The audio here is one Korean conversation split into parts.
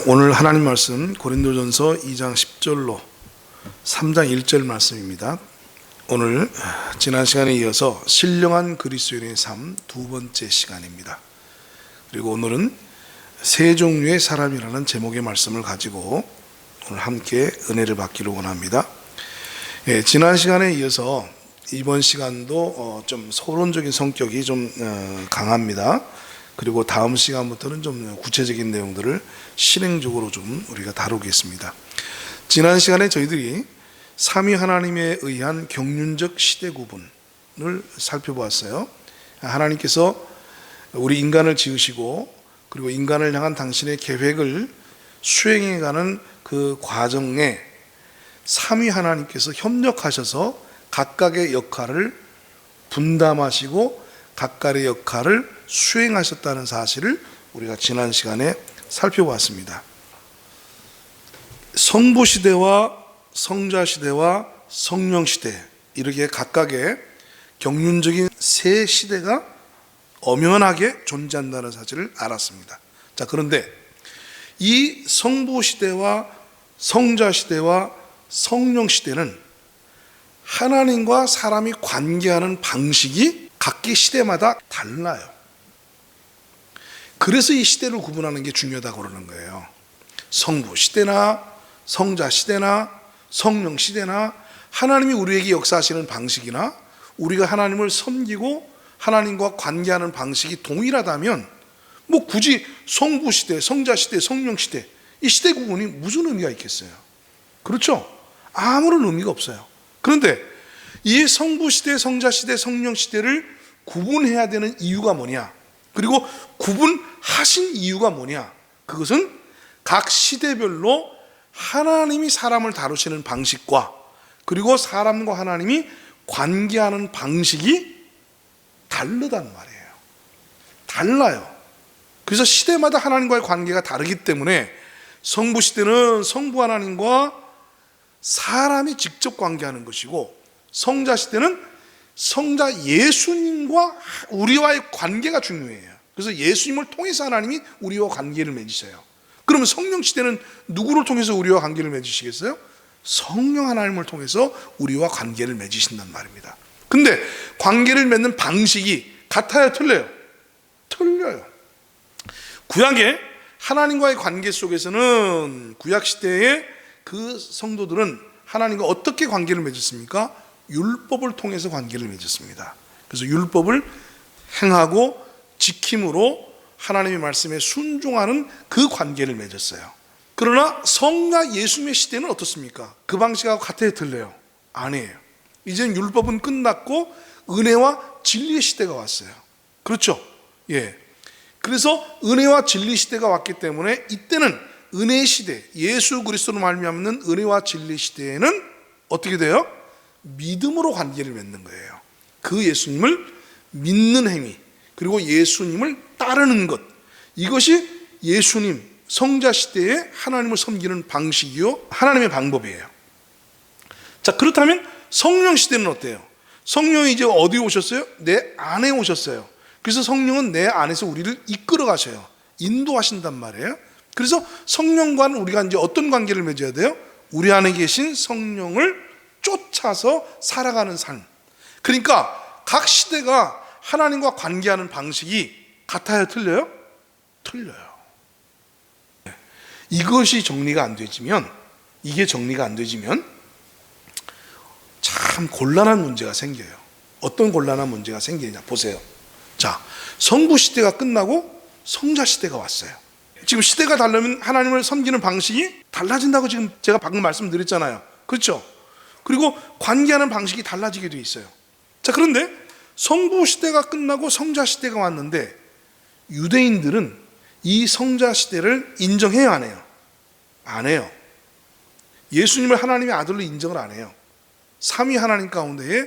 오늘 하나님 말씀 고린도전서 2장 10절로 3장 1절 말씀입니다. 오늘 지난 시간에 이어서 신령한 그리스도인의 삶 두 번째 시간입니다. 그리고 오늘은 세 종류의 사람이라는 제목의 말씀을 가지고 오늘 함께 은혜를 받기를 원합니다. 지난 시간에 이어서 이번 시간도 좀 서론적인 성격이 좀 강합니다. 그리고 다음 시간부터는 좀 구체적인 내용들을 실행적으로 좀 우리가 다루겠습니다. 지난 시간에 저희들이 삼위 하나님에 의한 경륜적 시대 구분을 살펴보았어요. 하나님께서 우리 인간을 지으시고 그리고 인간을 향한 당신의 계획을 수행해가는 그 과정에 삼위 하나님께서 협력하셔서 각각의 역할을 분담하시고 각각의 역할을 수행하셨다는 사실을 우리가 지난 시간에 살펴봤습니다. 성부 시대와 성자 시대와 성령 시대, 이렇게 각각의 경륜적인 세 시대가 엄연하게 존재한다는 사실을 알았습니다. 자, 그런데 이 성부 시대와 성자 시대와 성령 시대는 하나님과 사람이 관계하는 방식이 각기 시대마다 달라요. 그래서 이 시대를 구분하는 게 중요하다고 그러는 거예요. 성부 시대나 성자 시대나 성령 시대나 하나님이 우리에게 역사하시는 방식이나 우리가 하나님을 섬기고 하나님과 관계하는 방식이 동일하다면 굳이 성부 시대, 성자 시대, 성령 시대, 이 시대 구분이 무슨 의미가 있겠어요? 그렇죠? 아무런 의미가 없어요. 그런데 이 성부 시대, 성자 시대, 성령 시대를 구분해야 되는 이유가 뭐냐? 그리고 구분하신 이유가 뭐냐? 그것은 각 시대별로 하나님이 사람을 다루시는 방식과 그리고 사람과 하나님이 관계하는 방식이 다르단 말이에요. 달라요. 그래서 시대마다 하나님과의 관계가 다르기 때문에 성부 시대는 성부 하나님과 사람이 직접 관계하는 것이고, 성자 시대는 성자 예수님과 우리와의 관계가 중요해요. 그래서 예수님을 통해서 하나님이 우리와 관계를 맺으셔요. 그러면 성령 시대는 누구를 통해서 우리와 관계를 맺으시겠어요? 성령 하나님을 통해서 우리와 관계를 맺으신단 말입니다. 근데 관계를 맺는 방식이 같아요, 틀려요? 틀려요. 구약의 하나님과의 관계 속에서는 구약 시대의 그 성도들은 하나님과 어떻게 관계를 맺었습니까? 율법을 통해서 관계를 맺었습니다. 그래서 율법을 행하고 지킴으로 하나님의 말씀에 순종하는 그 관계를 맺었어요. 그러나 성자 예수님의 시대는 어떻습니까? 그 방식하고 같아요, 틀려요? 아니에요. 이제는 율법은 끝났고 은혜와 진리의 시대가 왔어요. 그렇죠? 예. 그래서 은혜와 진리 시대가 왔기 때문에 이때는 은혜의 시대, 예수 그리스도로 말미암는 은혜와 진리 시대에는 어떻게 돼요? 믿음으로 관계를 맺는 거예요. 그 예수님을 믿는 행위, 그리고 예수님을 따르는 것, 이것이 예수님 성자 시대에 하나님을 섬기는 방식이요, 하나님의 방법이에요. 자, 그렇다면 성령 시대는 어때요? 성령이 이제 어디에 오셨어요? 내 안에 오셨어요. 그래서 성령은 내 안에서 우리를 이끌어 가셔요. 인도하신단 말이에요. 그래서 성령과는 우리가 이제 어떤 관계를 맺어야 돼요? 우리 안에 계신 성령을 쫓아서 살아가는 삶. 그러니까 각 시대가 하나님과 관계하는 방식이 같아요, 틀려요? 틀려요. 이것이 정리가 안 되지면, 이게 정리가 안 되지면 참 곤란한 문제가 생겨요. 어떤 곤란한 문제가 생기냐 보세요. 자, 성부 시대가 끝나고 성자 시대가 왔어요. 지금 시대가 다르면 하나님을 섬기는 방식이 달라진다고 지금 제가 방금 말씀드렸잖아요. 그렇죠? 그리고 관계하는 방식이 달라지게 돼 있어요. 자, 그런데 성부 시대가 끝나고 성자 시대가 왔는데 유대인들은 이 성자 시대를 인정해요, 안 해요? 안 해요. 예수님을 하나님의 아들로 인정을 안 해요. 삼위 하나님 가운데에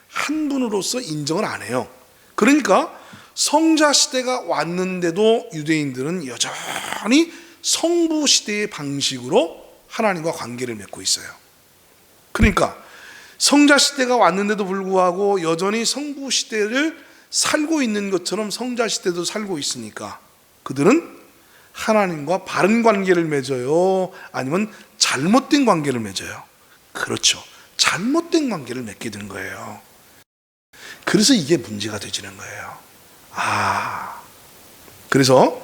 한 분으로서 인정을 안 해요. 그러니까 성자 시대가 왔는데도 유대인들은 여전히 성부 시대의 방식으로 하나님과 관계를 맺고 있어요. 그러니까 성자 시대가 왔는데도 불구하고 여전히 성부 시대를 살고 있는 것처럼 성자 시대도 살고 있으니까 그들은 하나님과 바른 관계를 맺어요? 아니면 잘못된 관계를 맺어요? 그렇죠. 잘못된 관계를 맺게 된 거예요. 그래서 이게 문제가 되지는 거예요. 그래서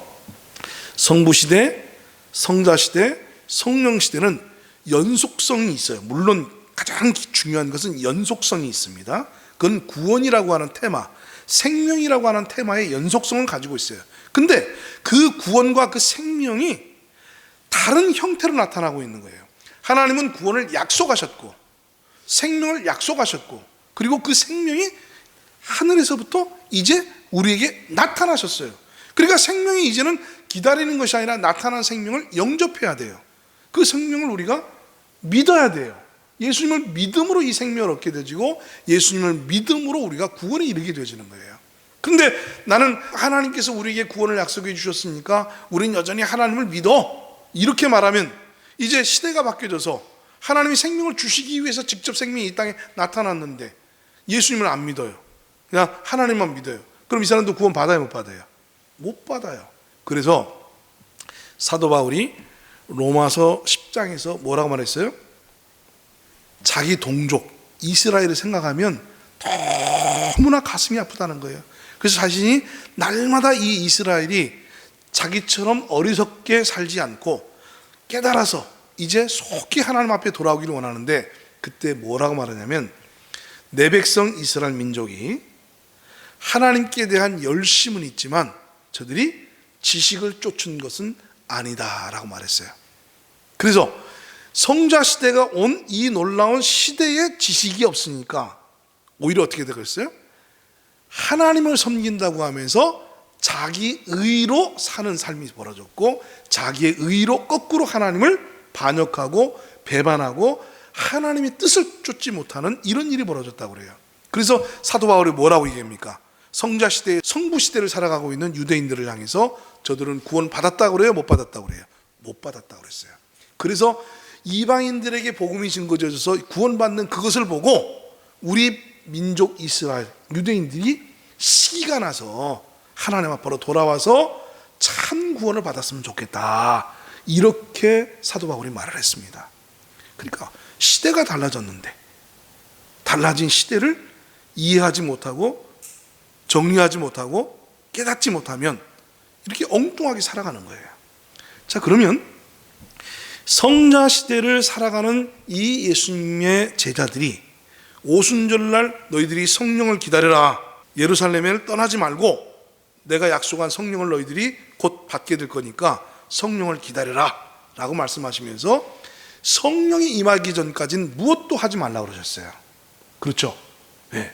성부 시대, 성자 시대, 성령 시대는 연속성이 있어요. 물론 가장 중요한 것은 연속성이 있습니다. 그건 구원이라고 하는 테마, 생명이라고 하는 테마의 연속성을 가지고 있어요. 근데 그 구원과 그 생명이 다른 형태로 나타나고 있는 거예요. 하나님은 구원을 약속하셨고 생명을 약속하셨고, 그리고 그 생명이 하늘에서부터 이제 우리에게 나타나셨어요. 그러니까 생명이 이제는 기다리는 것이 아니라 나타난 생명을 영접해야 돼요. 그 생명을 우리가 믿어야 돼요. 예수님을 믿음으로 이 생명을 얻게 되지고, 예수님을 믿음으로 우리가 구원에 이르게 되어지는 거예요. 근데 나는 하나님께서 우리에게 구원을 약속해 주셨으니까 우리는 여전히 하나님을 믿어, 이렇게 말하면 이제 시대가 바뀌어져서 하나님이 생명을 주시기 위해서 직접 생명이 이 땅에 나타났는데 예수님을 안 믿어요. 그냥 하나님만 믿어요. 그럼 이 사람도 구원 받아요, 못 받아요? 못 받아요. 그래서 사도 바울이 로마서 10장에서 뭐라고 말했어요? 자기 동족 이스라엘을 생각하면 너무나 가슴이 아프다는 거예요. 그래서 자신이 날마다 이 이스라엘이 자기처럼 어리석게 살지 않고 깨달아서 이제 속히 하나님 앞에 돌아오기를 원하는데, 그때 뭐라고 말하냐면, 내 백성 이스라엘 민족이 하나님께 대한 열심은 있지만 저들이 지식을 쫓은 것은 아니다 라고 말했어요. 그래서 성자 시대가 온 이 놀라운 시대에 지식이 없으니까 오히려 어떻게 되겠어요? 하나님을 섬긴다고 하면서 자기 의로 사는 삶이 벌어졌고, 자기의 의로 거꾸로 하나님을 반역하고 배반하고 하나님의 뜻을 쫓지 못하는 이런 일이 벌어졌다고 그래요. 그래서 사도 바울이 뭐라고 얘기합니까? 성자 시대, 성부 시대를 살아가고 있는 유대인들을 향해서 저들은 구원 받았다고 그래요? 못 받았다고 그래요? 못 받았다고 그랬어요. 그래서 이방인들에게 복음이 증거져서 구원받는 그것을 보고 우리 민족 이스라엘 유대인들이 시기가 나서 하나님 앞으로 돌아와서 참 구원을 받았으면 좋겠다, 이렇게 사도 바울이 말을 했습니다. 그러니까 시대가 달라졌는데 달라진 시대를 이해하지 못하고 정리하지 못하고 깨닫지 못하면 이렇게 엉뚱하게 살아가는 거예요. 자, 그러면 성자 시대를 살아가는 이 예수님의 제자들이 오순절날 너희들이 성령을 기다려라, 예루살렘을 떠나지 말고 내가 약속한 성령을 너희들이 곧 받게 될 거니까 성령을 기다려라 라고 말씀하시면서 성령이 임하기 전까지는 무엇도 하지 말라고 그러셨어요. 그렇죠? 네.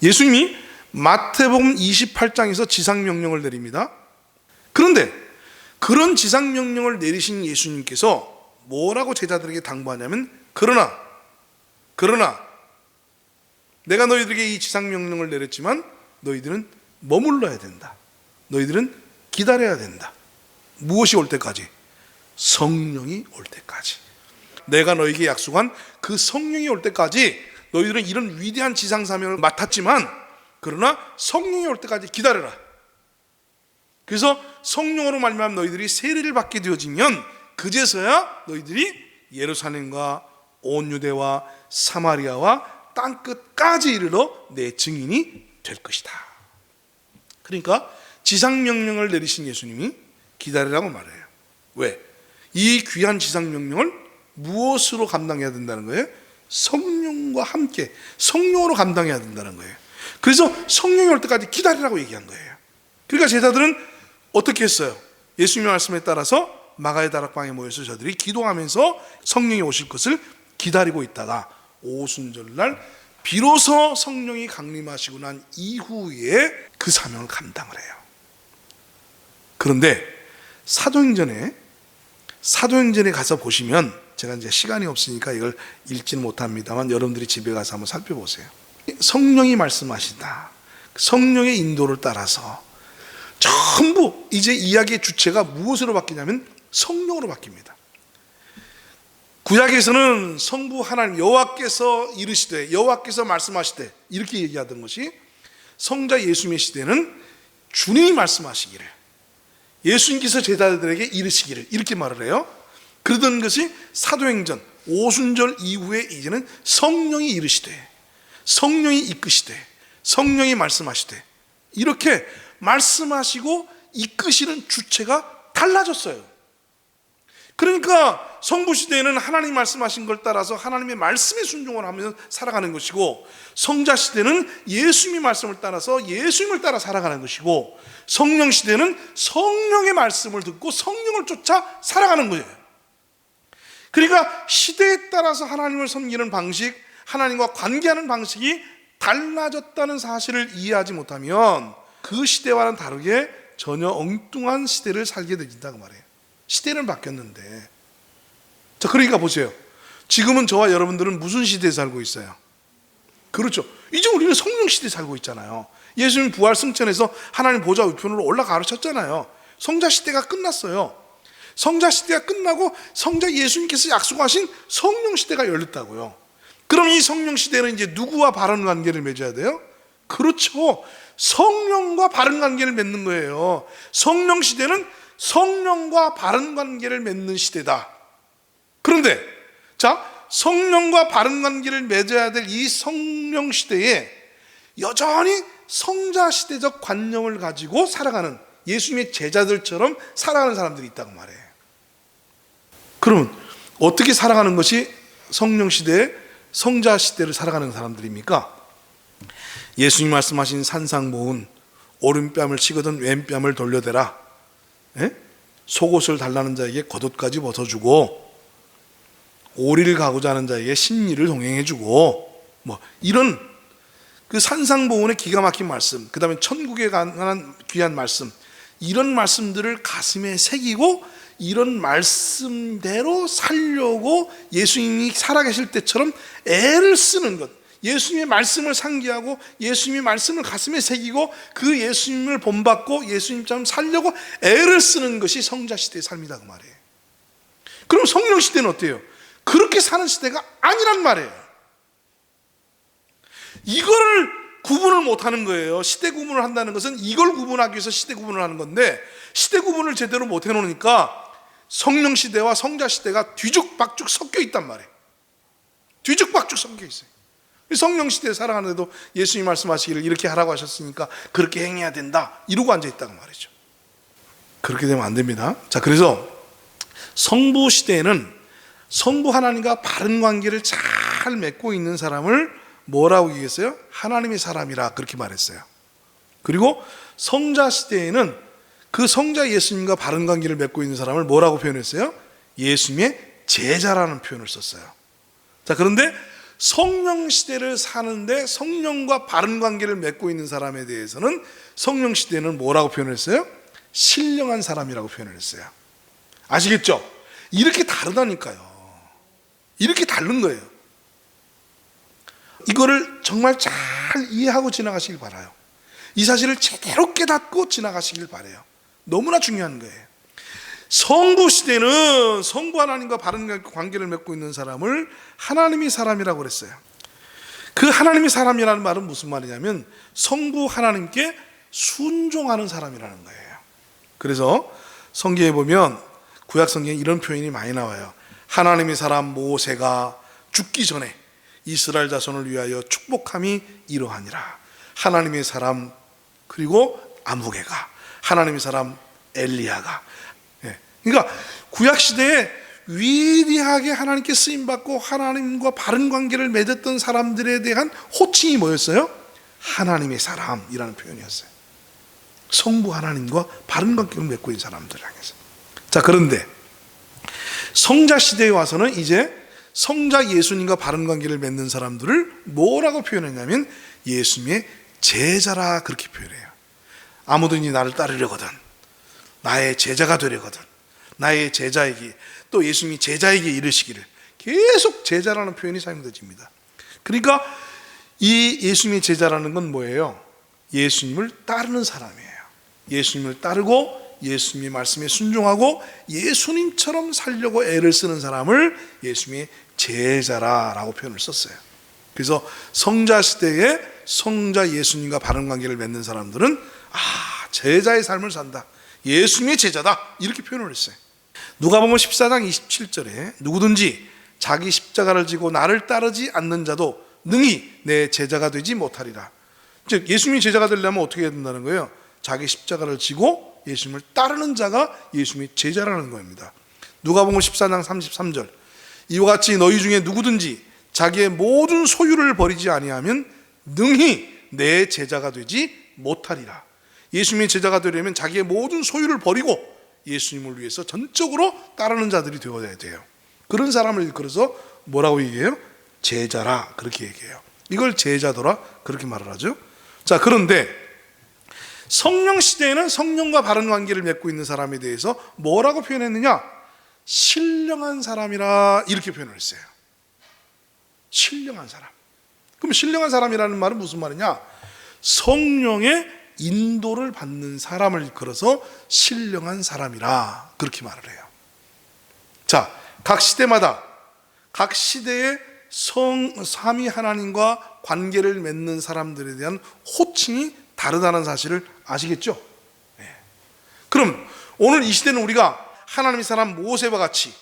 예수님이 마태복음 28장에서 지상명령을 내립니다. 그런데 그런 지상명령을 내리신 예수님께서 뭐라고 제자들에게 당부하냐면, 그러나 내가 너희들에게 이 지상명령을 내렸지만 너희들은 머물러야 된다. 너희들은 기다려야 된다. 무엇이 올 때까지? 성령이 올 때까지. 내가 너희에게 약속한 그 성령이 올 때까지 너희들은 이런 위대한 지상사명을 맡았지만, 그러나 성령이 올 때까지 기다려라. 그래서 성령으로 말미암아 너희들이 세례를 받게 되어지면 그제서야 너희들이 예루살렘과 온 유대와 사마리아와 땅끝까지 이르러 내 증인이 될 것이다. 그러니까 지상명령을 내리신 예수님이 기다리라고 말해요. 왜? 이 귀한 지상명령을 무엇으로 감당해야 된다는 거예요? 성령과 함께 성령으로 감당해야 된다는 거예요. 그래서 성령이 올 때까지 기다리라고 얘기한 거예요. 그러니까 제자들은 어떻게 했어요? 예수님의 말씀에 따라서 마가의 다락방에 모여서 저들이 기도하면서 성령이 오실 것을 기다리고 있다가 오순절날 비로소 성령이 강림하시고 난 이후에 그 사명을 감당을 해요. 그런데 사도행전에 가서 보시면, 제가 이제 시간이 없으니까 이걸 읽지는 못합니다만 여러분들이 집에 가서 한번 살펴보세요. 성령이 말씀하신다. 성령의 인도를 따라서 전부 이제 이야기의 주체가 무엇으로 바뀌냐면 성령으로 바뀝니다. 구약에서는 성부 하나님 여호와께서 이르시되, 여호와께서 말씀하시되 이렇게 얘기하던 것이, 성자 예수님의 시대는 주님이 말씀하시기를 예수님께서 제자들에게 이르시기를 이렇게 말을 해요. 그러던 것이 사도행전 오순절 이후에 이제는 성령이 이르시되, 성령이 이끄시되, 성령이 말씀하시되, 이렇게 말씀하시고 이끄시는 주체가 달라졌어요. 그러니까 성부 시대에는 하나님 말씀하신 걸 따라서 하나님의 말씀에 순종을 하면서 살아가는 것이고, 성자 시대는 예수님의 말씀을 따라서 예수님을 따라 살아가는 것이고, 성령 시대는 성령의 말씀을 듣고 성령을 쫓아 살아가는 거예요. 그러니까 시대에 따라서 하나님을 섬기는 방식, 하나님과 관계하는 방식이 달라졌다는 사실을 이해하지 못하면 그 시대와는 다르게 전혀 엉뚱한 시대를 살게 되진다고 말해요. 시대는 바뀌었는데. 자, 그러니까 보세요. 지금은 저와 여러분들은 무슨 시대에 살고 있어요? 그렇죠. 이제 우리는 성령 시대에 살고 있잖아요. 예수님 부활 승천해서 하나님 보좌 우편으로 올라가셨잖아요. 성자 시대가 끝났어요. 성자 시대가 끝나고 성자 예수님께서 약속하신 성령 시대가 열렸다고요. 그럼 이 성령 시대는 이제 누구와 바른 관계를 맺어야 돼요? 그렇죠. 성령과 바른 관계를 맺는 거예요. 성령 시대는 성령과 바른 관계를 맺는 시대다. 그런데 자, 성령과 바른 관계를 맺어야 될 이 성령 시대에 여전히 성자 시대적 관념을 가지고 살아가는 예수님의 제자들처럼 살아가는 사람들이 있다고 말해요. 그러면 어떻게 살아가는 것이 성령 시대에 성자 시대를 살아가는 사람들입니까? 예수님 말씀하신 산상모훈, 오른뺨을 치거든 왼뺨을 돌려대라, 속옷을 달라는 자에게 겉옷까지 벗어주고, 오리를 가고자 하는 자에게 신리를 동행해주고, 뭐 이런 그 산상보훈의 기가 막힌 말씀, 그 다음에 천국에 관한 귀한 말씀, 이런 말씀들을 가슴에 새기고 이런 말씀대로 살려고 예수님이 살아계실 때처럼 애를 쓰는 것, 예수님의 말씀을 상기하고 예수님의 말씀을 가슴에 새기고 그 예수님을 본받고 예수님처럼 살려고 애를 쓰는 것이 성자시대의 삶이다 그 말이에요. 그럼 성령시대는 어때요? 그렇게 사는 시대가 아니란 말이에요. 이거를 구분을 못하는 거예요. 시대 구분을 한다는 것은 이걸 구분하기 위해서 시대 구분을 하는 건데, 시대 구분을 제대로 못 해놓으니까 성령시대와 성자시대가 뒤죽박죽 섞여 있단 말이에요. 뒤죽박죽 섞여 있어요. 성령시대에 살아가는데도 예수님 말씀하시기를 이렇게 하라고 하셨으니까 그렇게 행해야 된다 이러고 앉아있다고 말이죠. 그렇게 되면 안 됩니다. 자, 그래서 성부시대에는 성부 하나님과 바른 관계를 잘 맺고 있는 사람을 뭐라고 얘기했어요? 하나님의 사람이라 그렇게 말했어요. 그리고 성자 시대에는 그 성자 예수님과 바른 관계를 맺고 있는 사람을 뭐라고 표현했어요? 예수님의 제자라는 표현을 썼어요. 자, 그런데 성령 시대를 사는데 성령과 바른 관계를 맺고 있는 사람에 대해서는 성령 시대는 뭐라고 표현했어요? 신령한 사람이라고 표현을 했어요. 아시겠죠? 이렇게 다르다니까요. 이렇게 다른 거예요. 이거를 정말 잘 이해하고 지나가시길 바라요. 이 사실을 제대로 깨닫고 지나가시길 바라요. 너무나 중요한 거예요. 성부 시대는 성부 하나님과 바른 관계를 맺고 있는 사람을 하나님의 사람이라고 그랬어요. 그 하나님의 사람이라는 말은 무슨 말이냐면 성부 하나님께 순종하는 사람이라는 거예요. 그래서 성경에 보면 구약 성경에 이런 표현이 많이 나와요. 하나님의 사람 모세가 죽기 전에 이스라엘 자손을 위하여 축복함이 이러하니라. 하나님의 사람, 그리고 아무개가, 하나님의 사람 엘리야가. 그러니까 구약 시대에 위대하게 하나님께 쓰임 받고 하나님과 바른 관계를 맺었던 사람들에 대한 호칭이 뭐였어요? 하나님의 사람이라는 표현이었어요. 성부 하나님과 바른 관계를 맺고 있는 사람들 향해서. 자, 그런데 성자 시대에 와서는 이제 성자 예수님과 바른 관계를 맺는 사람들을 뭐라고 표현했냐면 예수님의 제자라 그렇게 표현해요. 아무든지 나를 따르려거든, 나의 제자가 되려거든, 나의 제자에게, 또 예수님이 제자에게 이르시기를, 계속 제자라는 표현이 사용되집니다. 그러니까 이 예수님의 제자라는 건 뭐예요? 예수님을 따르는 사람이에요. 예수님을 따르고 예수님의 말씀에 순종하고 예수님처럼 살려고 애를 쓰는 사람을 예수님의 제자라고 표현을 썼어요. 그래서 성자 시대에 성자 예수님과 바른 관계를 맺는 사람들은 제자의 삶을 산다, 예수님의 제자다, 이렇게 표현을 했어요. 누가복음 14장 27절에 누구든지 자기 십자가를 지고 나를 따르지 않는 자도 능히 내 제자가 되지 못하리라. 즉 예수님이 제자가 되려면 어떻게 해야 된다는 거예요? 자기 십자가를 지고 예수님을 따르는 자가 예수님의 제자라는 겁니다. 누가복음 14장 33절, 이와 같이 너희 중에 누구든지 자기의 모든 소유를 버리지 아니하면 능히 내 제자가 되지 못하리라. 예수님의 제자가 되려면 자기의 모든 소유를 버리고 예수님을 위해서 전적으로 따르는 자들이 되어야 돼요. 그런 사람을 일컬어서 뭐라고 얘기해요? 제자라, 그렇게 얘기해요. 이걸 제자더라, 그렇게 말을 하죠. 자, 그런데 성령 시대에는 성령과 바른 관계를 맺고 있는 사람에 대해서 뭐라고 표현했느냐? 신령한 사람이라, 이렇게 표현을 했어요. 신령한 사람. 그럼 신령한 사람이라는 말은 무슨 말이냐? 성령의 인도를 받는 사람을 일컬어서 신령한 사람이라, 그렇게 말을 해요. 자, 각 시대마다 각 시대의 삼위 하나님과 관계를 맺는 사람들에 대한 호칭이 다르다는 사실을 아시겠죠? 네. 그럼 오늘 이 시대는 우리가 하나님의 사람 모세와 같이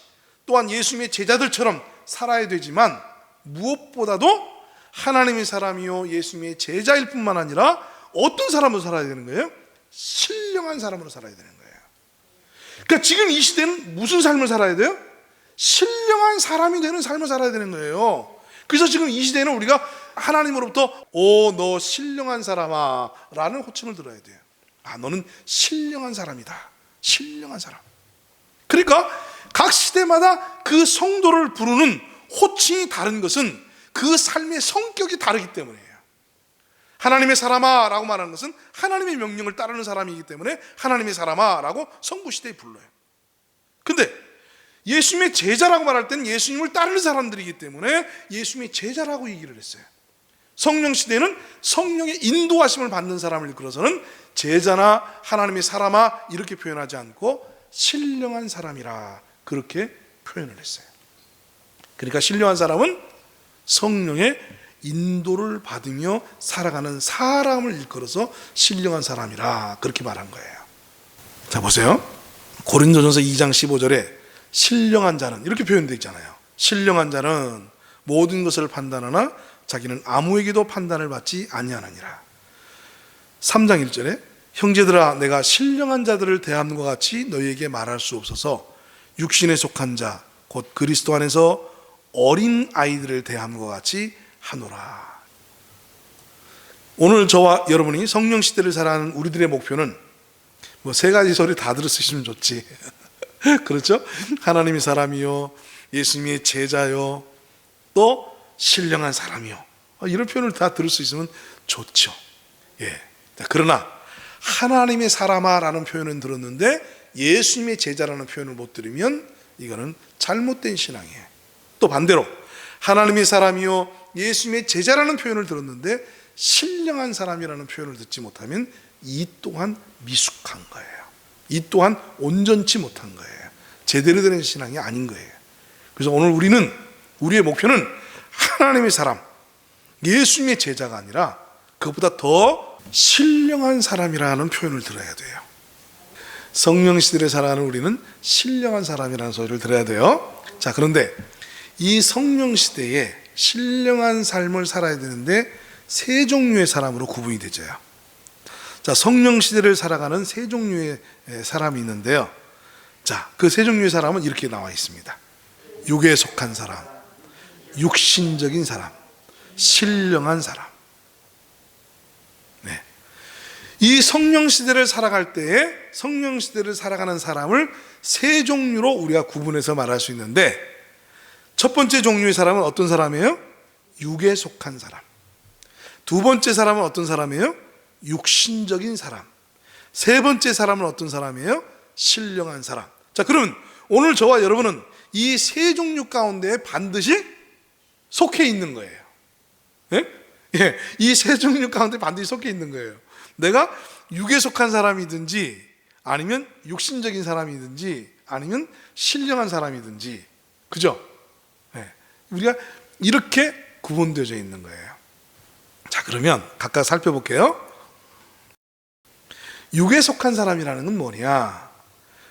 또한 예수님의 제자들처럼 살아야 되지만, 무엇보다도 하나님의 사람이요 예수님의 제자일 뿐만 아니라 어떤 사람으로 살아야 되는 거예요? 신령한 사람으로 살아야 되는 거예요. 그러니까 지금 이 시대는 무슨 삶을 살아야 돼요? 신령한 사람이 되는 삶을 살아야 되는 거예요. 그래서 지금 이 시대는 우리가 하나님으로부터 오, 너 신령한 사람아 라는 호칭을 들어야 돼요. 아, 너는 신령한 사람이다, 신령한 사람. 그러니까 각 시대마다 그 성도를 부르는 호칭이 다른 것은 그 삶의 성격이 다르기 때문이에요. 하나님의 사람아 라고 말하는 것은 하나님의 명령을 따르는 사람이기 때문에 하나님의 사람아 라고 성부시대에 불러요. 근데 예수님의 제자라고 말할 때는 예수님을 따르는 사람들이기 때문에 예수님의 제자라고 얘기를 했어요. 성령 시대는 성령의 인도하심을 받는 사람을 일컬어서는 제자나 하나님의 사람아 이렇게 표현하지 않고 신령한 사람이라, 그렇게 표현을 했어요. 그러니까 신령한 사람은 성령의 인도를 받으며 살아가는 사람을 일컬어서 신령한 사람이라, 그렇게 말한 거예요. 자, 보세요. 고린도전서 2장 15절에 신령한 자는 이렇게 표현되어 있잖아요. 신령한 자는 모든 것을 판단하나 자기는 아무에게도 판단을 받지 아니하느니라. 3장 1절에 형제들아, 내가 신령한 자들을 대하는 것 같이 너희에게 말할 수 없어서 육신에 속한 자 곧 그리스도 안에서 어린 아이들을 대하는 것 같이 하노라. 오늘 저와 여러분이 성령 시대를 살아가는 우리들의 목표는 뭐 세 가지 소리 다 들었으시면 좋지. 그렇죠? 하나님의 사람이요, 예수님의 제자요, 또 신령한 사람이요, 이런 표현을 다 들을 수 있으면 좋죠. 예. 그러나 하나님의 사람아 라는 표현은 들었는데 예수님의 제자라는 표현을 못 들으면 이거는 잘못된 신앙이에요. 또 반대로 하나님의 사람이요 예수님의 제자라는 표현을 들었는데 신령한 사람이라는 표현을 듣지 못하면 이 또한 미숙한 거예요. 이 또한 온전치 못한 거예요. 제대로 된 신앙이 아닌 거예요. 그래서 오늘 우리의 목표는 하나님의 사람, 예수님의 제자가 아니라 그것보다 더 신령한 사람이라는 표현을 들어야 돼요. 성령 시대를 살아가는 우리는 신령한 사람이라는 소리를 들어야 돼요. 자, 그런데 이 성령 시대에 신령한 삶을 살아야 되는데 세 종류의 사람으로 구분이 되져요. 자, 성령 시대를 살아가는 세 종류의 사람이 있는데요. 자, 그 세 종류의 사람은 이렇게 나와 있습니다. 육에 속한 사람, 육신적인 사람, 신령한 사람. 네. 이 성령 시대를 살아갈 때에 성령 시대를 살아가는 사람을 세 종류로 우리가 구분해서 말할 수 있는데, 첫 번째 종류의 사람은 어떤 사람이에요? 육에 속한 사람. 두 번째 사람은 어떤 사람이에요? 육신적인 사람. 세 번째 사람은 어떤 사람이에요? 신령한 사람. 자, 그러면 오늘 저와 여러분은 이 세 종류 가운데 반드시 속해 있는 거예요. 예? 예, 이 세 종류 가운데 반드시 속해 있는 거예요. 내가 육에 속한 사람이든지 아니면 육신적인 사람이든지 아니면 신령한 사람이든지, 그죠? 예, 우리가 이렇게 구분되어져 있는 거예요. 자, 그러면 각각 살펴볼게요. 육에 속한 사람이라는 건 뭐냐?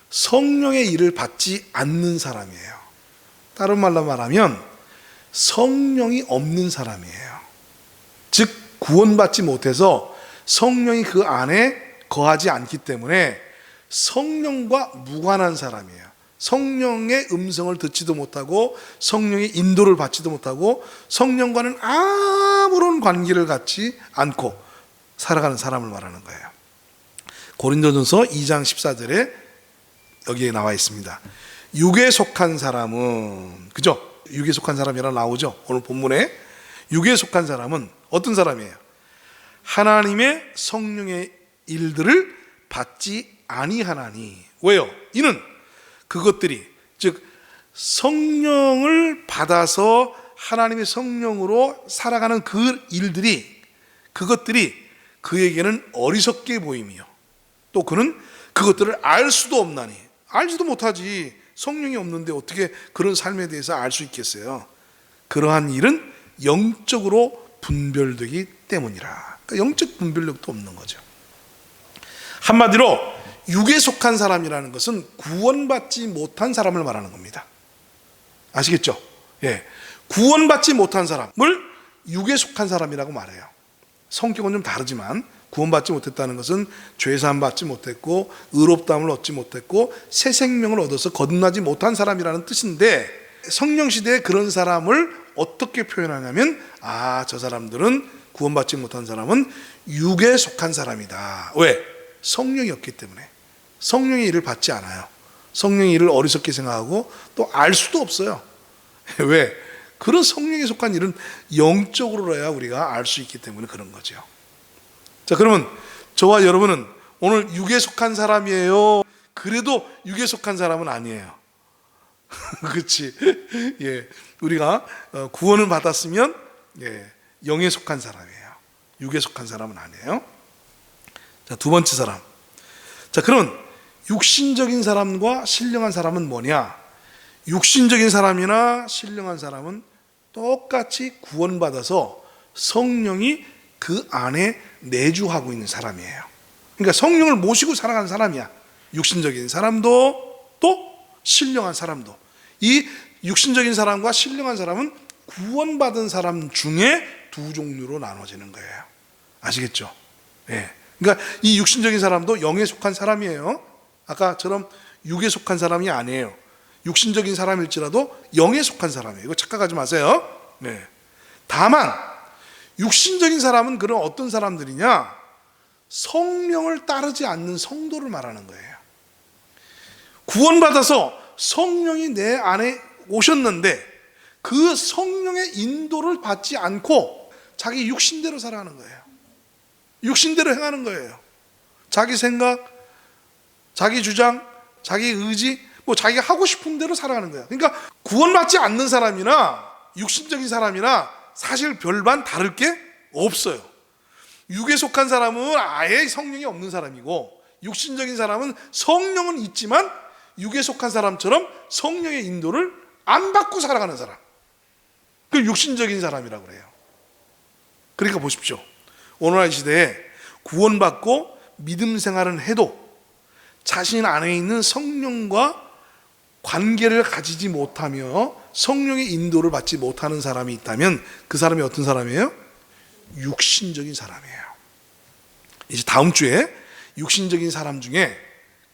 성령의 일을 받지 않는 사람이에요. 다른 말로 말하면 성령이 없는 사람이에요. 즉 구원받지 못해서 성령이 그 안에 거하지 않기 때문에 성령과 무관한 사람이에요. 성령의 음성을 듣지도 못하고 성령의 인도를 받지도 못하고 성령과는 아무런 관계를 갖지 않고 살아가는 사람을 말하는 거예요. 고린도전서 2장 14절에 여기에 나와 있습니다. 육에 속한 사람은, 그죠? 육에 속한 사람이라 나오죠. 오늘 본문에 육에 속한 사람은 어떤 사람이에요? 하나님의 성령의 일들을 받지 아니하나니. 왜요? 이는 그것들이, 즉 성령을 받아서 하나님의 성령으로 살아가는 그 일들이, 그것들이 그에게는 어리석게 보이며 또 그는 그것들을 알 수도 없나니. 알지도 못하지. 성령이 없는데 어떻게 그런 삶에 대해서 알 수 있겠어요? 그러한 일은 영적으로 분별되기 때문이라. 그러니까 영적 분별력도 없는 거죠. 한마디로 육에 속한 사람이라는 것은 구원받지 못한 사람을 말하는 겁니다. 아시겠죠? 예. 구원받지 못한 사람을 육에 속한 사람이라고 말해요. 성격은 좀 다르지만 구원받지 못했다는 것은 죄사함 받지 못했고 의롭다함을 얻지 못했고 새 생명을 얻어서 거듭나지 못한 사람이라는 뜻인데, 성령 시대에 그런 사람을 어떻게 표현하냐면, 저 사람들은, 구원받지 못한 사람은 육에 속한 사람이다. 왜? 성령이 없기 때문에. 성령의 일을 받지 않아요. 성령의 일을 어리석게 생각하고 또 알 수도 없어요. 왜? 그런 성령에 속한 일은 영적으로야 우리가 알 수 있기 때문에 그런 거죠. 자, 그러면 저와 여러분은 오늘 육에 속한 사람이에요. 그래도 육에 속한 사람은 아니에요. 그렇지? 예, 우리가 구원을 받았으면 영에 속한 사람이에요. 육에 속한 사람은 아니에요. 자, 두 번째 사람. 자, 그러면 육신적인 사람과 신령한 사람은 뭐냐? 육신적인 사람이나 신령한 사람은 똑같이 구원받아서 성령이 그 안에 내주하고 있는 사람이에요. 그러니까 성령을 모시고 살아가는 사람이야. 육신적인 사람도 또 신령한 사람도. 이 육신적인 사람과 신령한 사람은 구원받은 사람 중에 두 종류로 나눠지는 거예요. 아시겠죠? 예. 그러니까 이 육신적인 사람도 영에 속한 사람이에요. 아까처럼 육에 속한 사람이 아니에요. 육신적인 사람일지라도 영에 속한 사람이에요. 이거 착각하지 마세요. 네. 다만 육신적인 사람은 그런 어떤 사람들이냐? 성령을 따르지 않는 성도를 말하는 거예요. 구원받아서 성령이 내 안에 오셨는데 그 성령의 인도를 받지 않고 자기 육신대로 살아가는 거예요. 육신대로 행하는 거예요. 자기 생각, 자기 주장, 자기 의지, 자기가 하고 싶은 대로 살아가는 거예요. 그러니까 구원받지 않는 사람이나 육신적인 사람이나 사실 별반 다를 게 없어요. 육에 속한 사람은 아예 성령이 없는 사람이고, 육신적인 사람은 성령은 있지만 육에 속한 사람처럼 성령의 인도를 안 받고 살아가는 사람, 그 육신적인 사람이라고 그래요. 그러니까 보십시오. 오늘날 시대에 구원받고 믿음 생활은 해도 자신 안에 있는 성령과 관계를 가지지 못하며 성령의 인도를 받지 못하는 사람이 있다면 그 사람이 어떤 사람이에요? 육신적인 사람이에요. 이제 다음 주에 육신적인 사람 중에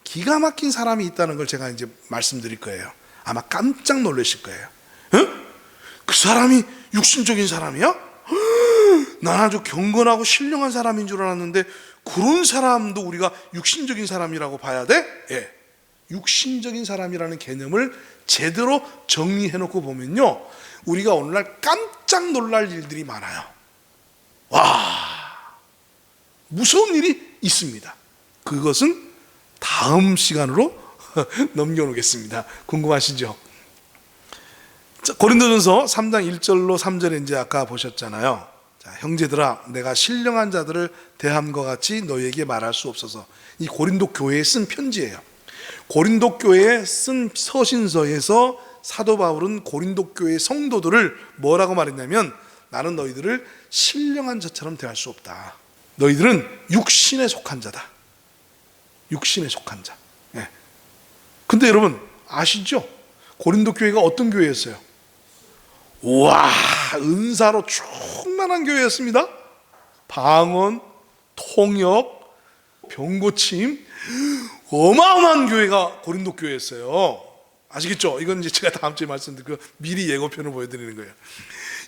기가 막힌 사람이 있다는 걸 제가 이제 말씀드릴 거예요. 아마 깜짝 놀라실 거예요. 그 사람이 육신적인 사람이야? 난 아주 경건하고 신령한 사람인 줄 알았는데 그런 사람도 우리가 육신적인 사람이라고 봐야 돼? 예. 육신적인 사람이라는 개념을 제대로 정리해놓고 보면요, 우리가 오늘날 깜짝 놀랄 일들이 많아요. 와, 무서운 일이 있습니다. 그것은 다음 시간으로 넘겨놓겠습니다. 궁금하시죠? 고린도전서 3장 1절로 3절에 이제 아까 보셨잖아요. 자, 형제들아, 내가 신령한 자들을 대함과 같이 너희에게 말할 수 없어서. 이 고린도 교회에 쓴 편지예요. 고린도 교회에 쓴 서신서에서 사도 바울은 고린도 교회 성도들을 뭐라고 말했냐면, 나는 너희들을 신령한 자처럼 대할 수 없다. 너희들은 육신에 속한 자다. 육신에 속한 자. 예. 근데 여러분 아시죠? 고린도 교회가 어떤 교회였어요? 우와, 은사로 충만한 교회였습니다. 방언, 통역, 병고침, 어마어마한 교회가 고린도 교회였어요. 아시겠죠? 이건 이제 제가 다음 주에 말씀드리고 미리 예고편을 보여드리는 거예요.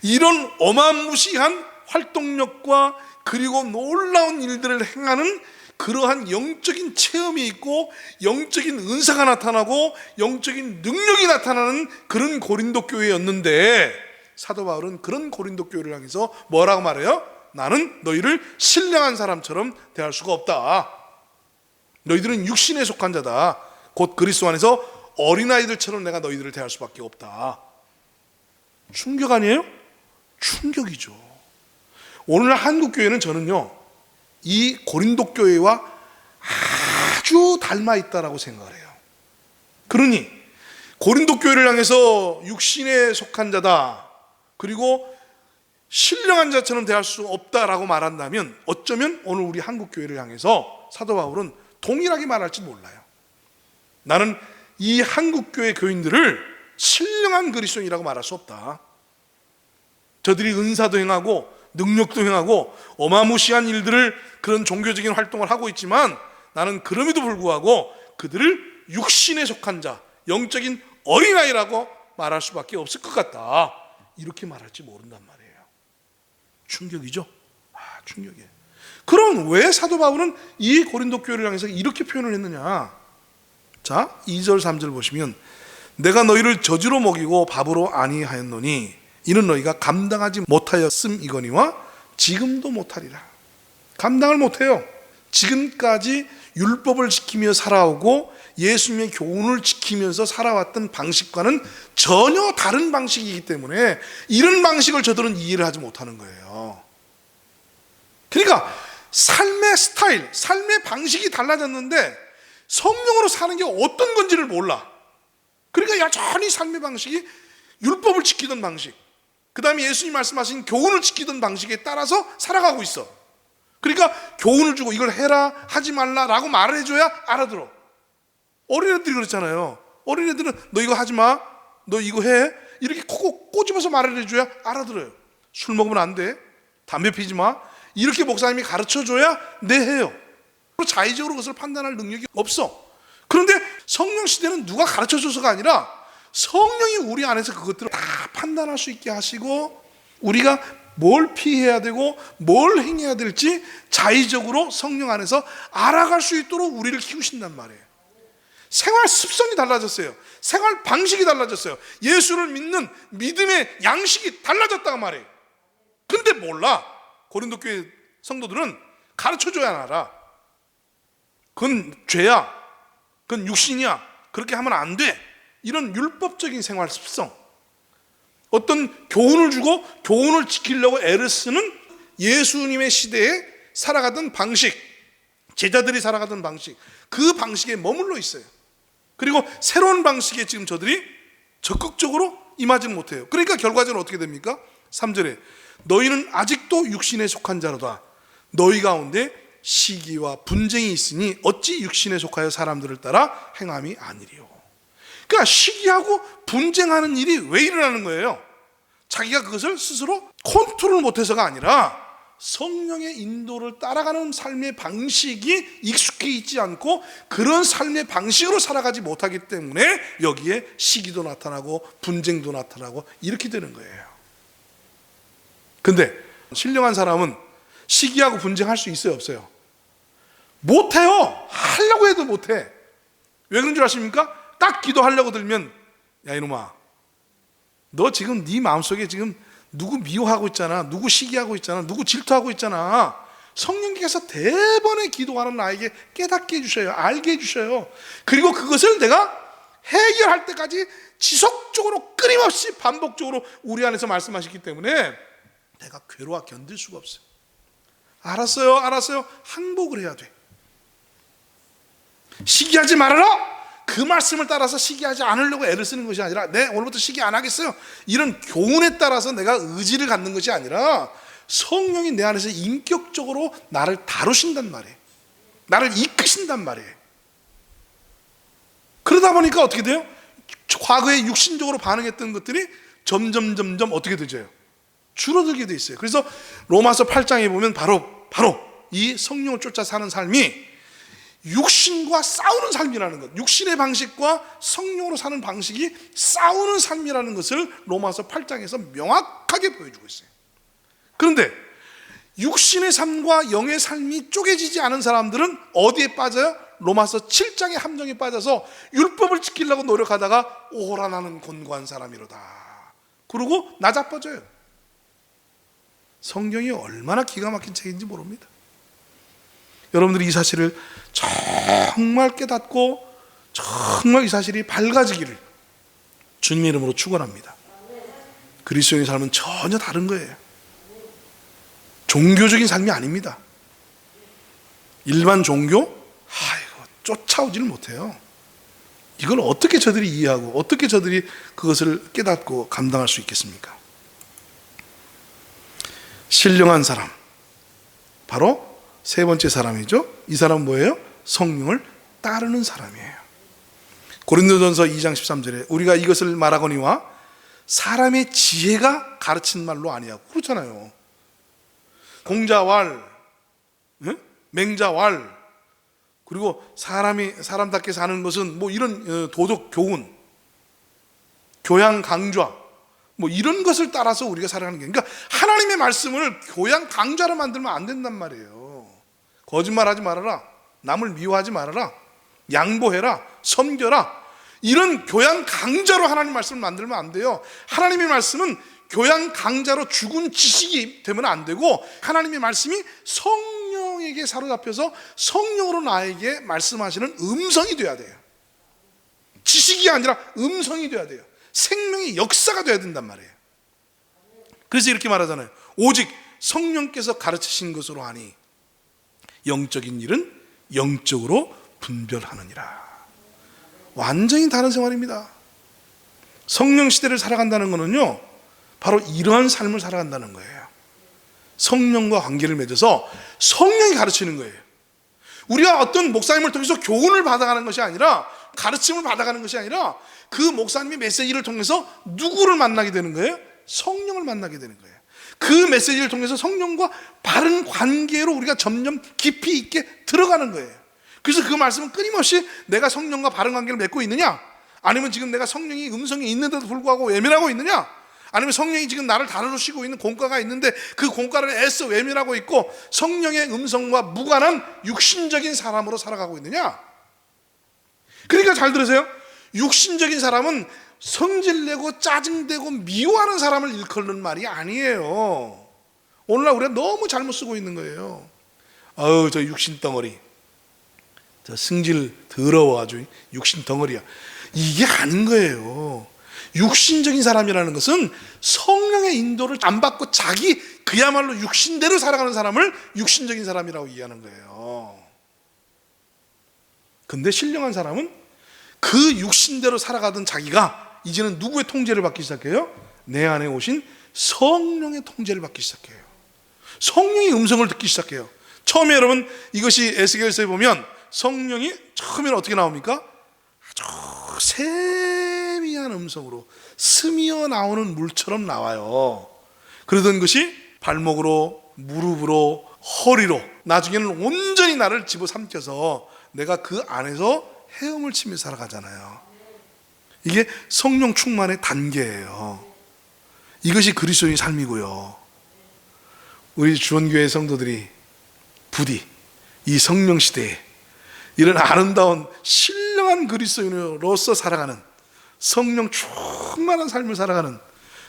이런 어마무시한 활동력과 그리고 놀라운 일들을 행하는 그러한 영적인 체험이 있고 영적인 은사가 나타나고 영적인 능력이 나타나는 그런 고린도 교회였는데, 사도 바울은 그런 고린도 교회를 향해서 뭐라고 말해요? 나는 너희를 신령한 사람처럼 대할 수가 없다. 너희들은 육신에 속한 자다. 곧 그리스도 안에서 어린아이들처럼 내가 너희들을 대할 수밖에 없다. 충격 아니에요? 충격이죠. 오늘날 한국교회는 저는요, 이 고린도 교회와 아주 닮아 있다라고 생각을 해요. 그러니 고린도 교회를 향해서 육신에 속한 자다, 그리고 신령한 자처럼 대할 수 없다라고 말한다면 어쩌면 오늘 우리 한국교회를 향해서 사도 바울은 동일하게 말할지 몰라요. 나는 이 한국교회 교인들을 신령한 그리스도인이라고 말할 수 없다. 저들이 은사도 행하고 능력도 행하고 어마무시한 일들을, 그런 종교적인 활동을 하고 있지만 나는 그럼에도 불구하고 그들을 육신에 속한 자, 영적인 어린아이라고 말할 수밖에 없을 것 같다. 이렇게 말할지 모른단 말이에요. 충격이죠? 충격이에요. 그럼 왜 사도 바울은 이 고린도 교회를 향해서 이렇게 표현을 했느냐? 자, 2절 3절 보시면, 내가 너희를 저주로 먹이고 밥으로 아니하였노니 이는 너희가 감당하지 못하였음이거니와 지금도 못하리라. 감당을 못해요. 지금까지 율법을 지키며 살아오고 예수님의 교훈을 지키면서 살아왔던 방식과는 전혀 다른 방식이기 때문에 이런 방식을 저들은 이해를 하지 못하는 거예요. 그러니까 삶의 스타일, 삶의 방식이 달라졌는데 성령으로 사는 게 어떤 건지를 몰라. 그러니까 여전히 삶의 방식이 율법을 지키던 방식, 그 다음에 예수님 말씀하신 교훈을 지키던 방식에 따라서 살아가고 있어. 그러니까 교훈을 주고 이걸 해라 하지 말라라고 말을 해줘야 알아들어. 어린애들이 그렇잖아요. 어린애들은 너 이거 하지 마, 너 이거 해, 이렇게 콕콕 꼬집어서 말을 해줘야 알아들어요. 술 먹으면 안 돼, 담배 피지 마, 이렇게 목사님이 가르쳐줘야 네 해요. 자의적으로 그것을 판단할 능력이 없어. 그런데 성령 시대는 누가 가르쳐줘서가 아니라 성령이 우리 안에서 그것들을 다 판단할 수 있게 하시고, 우리가 뭘 피해야 되고 뭘 행해야 될지 자의적으로 성령 안에서 알아갈 수 있도록 우리를 키우신단 말이에요. 생활 습성이 달라졌어요. 생활 방식이 달라졌어요. 예수를 믿는 믿음의 양식이 달라졌다고 말이에요. 근데 몰라. 고린도 교회 성도들은 가르쳐줘야 알아. 그건 죄야, 그건 육신이야, 그렇게 하면 안 돼, 이런 율법적인 생활 습성, 어떤 교훈을 주고 교훈을 지키려고 애를 쓰는 예수님의 시대에 살아가던 방식, 제자들이 살아가던 방식, 그 방식에 머물러 있어요. 그리고 새로운 방식에 지금 저들이 적극적으로 임하지 못해요. 그러니까 결과적으로 어떻게 됩니까? 3절에 너희는 아직도 육신에 속한 자로다. 너희 가운데 시기와 분쟁이 있으니 어찌 육신에 속하여 사람들을 따라 행함이 아니리요. 그러니까 시기하고 분쟁하는 일이 왜 일어나는 거예요? 자기가 그것을 스스로 컨트롤 못해서가 아니라 성령의 인도를 따라가는 삶의 방식이 익숙해 있지 않고 그런 삶의 방식으로 살아가지 못하기 때문에 여기에 시기도 나타나고 분쟁도 나타나고 이렇게 되는 거예요. 근데 신령한 사람은 시기하고 분쟁할 수 있어요, 없어요? 못해요. 하려고 해도 못해. 왜 그런 줄 아십니까? 딱 기도하려고 들면, 야 이놈아, 너 지금 네 마음속에 지금 누구 미워하고 있잖아, 누구 시기하고 있잖아, 누구 질투하고 있잖아. 성령께서 대번에 기도하는 나에게 깨닫게 해주셔요. 알게 해주셔요. 그리고 그것을 내가 해결할 때까지 지속적으로 끊임없이 반복적으로 우리 안에서 말씀하시기 때문에 내가 괴로워 견딜 수가 없어요. 알았어요. 항복을 해야 돼. 시기하지 말아라, 그 말씀을 따라서 시기하지 않으려고 애를 쓰는 것이 아니라, 네 오늘부터 시기 안 하겠어요, 이런 교훈에 따라서 내가 의지를 갖는 것이 아니라 성령이 내 안에서 인격적으로 나를 다루신단 말이에요. 나를 이끄신단 말이에요. 그러다 보니까 어떻게 돼요? 과거에 육신적으로 반응했던 것들이 점점 어떻게 되죠? 줄어들게 돼 있어요. 그래서 로마서 8장에 보면 바로 이 성령을 쫓아 사는 삶이 육신과 싸우는 삶이라는 것, 육신의 방식과 성령으로 사는 방식이 싸우는 삶이라는 것을 로마서 8장에서 명확하게 보여주고 있어요. 그런데 육신의 삶과 영의 삶이 쪼개지지 않은 사람들은 어디에 빠져요? 로마서 7장의 함정에 빠져서 율법을 지키려고 노력하다가 오라 나는 곤고한 사람이로다, 그러고 나자빠져요. 성경이 얼마나 기가 막힌 책인지 모릅니다. 여러분들이 이 사실을 정말 깨닫고 정말 이 사실이 밝아지기를 주님의 이름으로 축원합니다. 그리스도인의 삶은 전혀 다른 거예요. 종교적인 삶이 아닙니다. 일반 종교? 쫓아오지를 못해요. 이걸 어떻게 저들이 이해하고 어떻게 저들이 그것을 깨닫고 감당할 수 있겠습니까? 신령한 사람, 바로 세 번째 사람이죠. 이 사람은 뭐예요? 성령을 따르는 사람이에요. 고린도전서 2장 13절에 우리가 이것을 말하거니와 사람의 지혜가 가르친 말로 아니하고, 그렇잖아요. 공자왈, 맹자왈, 그리고 사람답게 사는 것은 뭐 이런 도덕 교훈, 교양 강좌, 뭐 이런 것을 따라서 우리가 살아가는 게, 그러니까 하나님의 말씀을 교양 강좌로 만들면 안 된단 말이에요. 거짓말하지 말아라, 남을 미워하지 말아라, 양보해라, 섬겨라, 이런 교양 강좌로 하나님 말씀을 만들면 안 돼요. 하나님의 말씀은 교양 강좌로 죽은 지식이 되면 안 되고, 하나님의 말씀이 성령에게 사로잡혀서 성령으로 나에게 말씀하시는 음성이 돼야 돼요. 지식이 아니라 음성이 돼야 돼요. 생명의 역사가 돼야 된단 말이에요. 그래서 이렇게 말하잖아요. 오직 성령께서 가르치신 것으로 하니 영적인 일은 영적으로 분별하느니라. 완전히 다른 생활입니다. 성령 시대를 살아간다는 것은요, 바로 이러한 삶을 살아간다는 거예요. 성령과 관계를 맺어서 성령이 가르치는 거예요. 우리가 어떤 목사님을 통해서 교훈을 받아가는 것이 아니라, 가르침을 받아가는 것이 아니라, 그 목사님의 메시지를 통해서 누구를 만나게 되는 거예요? 성령을 만나게 되는 거예요. 그 메시지를 통해서 성령과 바른 관계로 우리가 점점 깊이 있게 들어가는 거예요. 그래서 그 말씀은 끊임없이 내가 성령과 바른 관계를 맺고 있느냐, 아니면 지금 내가 성령이 음성이 있는데도 불구하고 외면하고 있느냐, 아니면 성령이 지금 나를 다루시고 있는 공과가 있는데 그 공과를 애써 외면하고 있고 성령의 음성과 무관한 육신적인 사람으로 살아가고 있느냐. 그러니까 잘 들으세요. 육신적인 사람은 성질내고 짜증내고 미워하는 사람을 일컫는 말이 아니에요. 오늘날 우리가 너무 잘못 쓰고 있는 거예요. 저 육신 덩어리, 저 승질 더러워, 아주 육신 덩어리야, 이게 아닌 거예요. 육신적인 사람이라는 것은 성령의 인도를 안 받고 자기 그야말로 육신대로 살아가는 사람을 육신적인 사람이라고 이해하는 거예요. 근데 신령한 사람은 그 육신대로 살아가던 자기가 이제는 누구의 통제를 받기 시작해요? 내 안에 오신 성령의 통제를 받기 시작해요. 성령의 음성을 듣기 시작해요. 처음에 여러분, 이것이 에스겔서에 보면 성령이 처음에는 어떻게 나옵니까? 아주 세미한 음성으로 스미어 나오는 물처럼 나와요. 그러던 것이 발목으로, 무릎으로, 허리로, 나중에는 온전히 나를 집어삼켜서 내가 그 안에서 헤엄을 치며 살아가잖아요. 이게 성령 충만의 단계예요. 이것이 그리스도인의 삶이고요. 우리 주원교회 성도들이 부디 이 성령 시대에 이런 아름다운 신령한 그리스도인으로서 살아가는, 성령 충만한 삶을 살아가는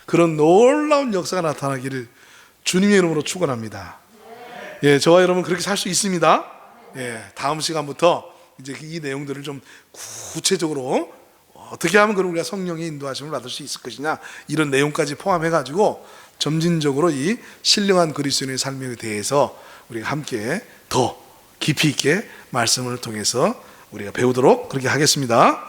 그런 놀라운 역사가 나타나기를 주님의 이름으로 축원합니다. 저와 여러분 그렇게 살 수 있습니다. 다음 시간부터 이제 이 내용들을 좀 구체적으로 어떻게 하면 그럼 우리가 성령의 인도하심을 받을 수 있을 것이냐, 이런 내용까지 포함해가지고 점진적으로 이 신령한 그리스도인의 삶에 대해서 우리가 함께 더 깊이 있게 말씀을 통해서 우리가 배우도록 그렇게 하겠습니다.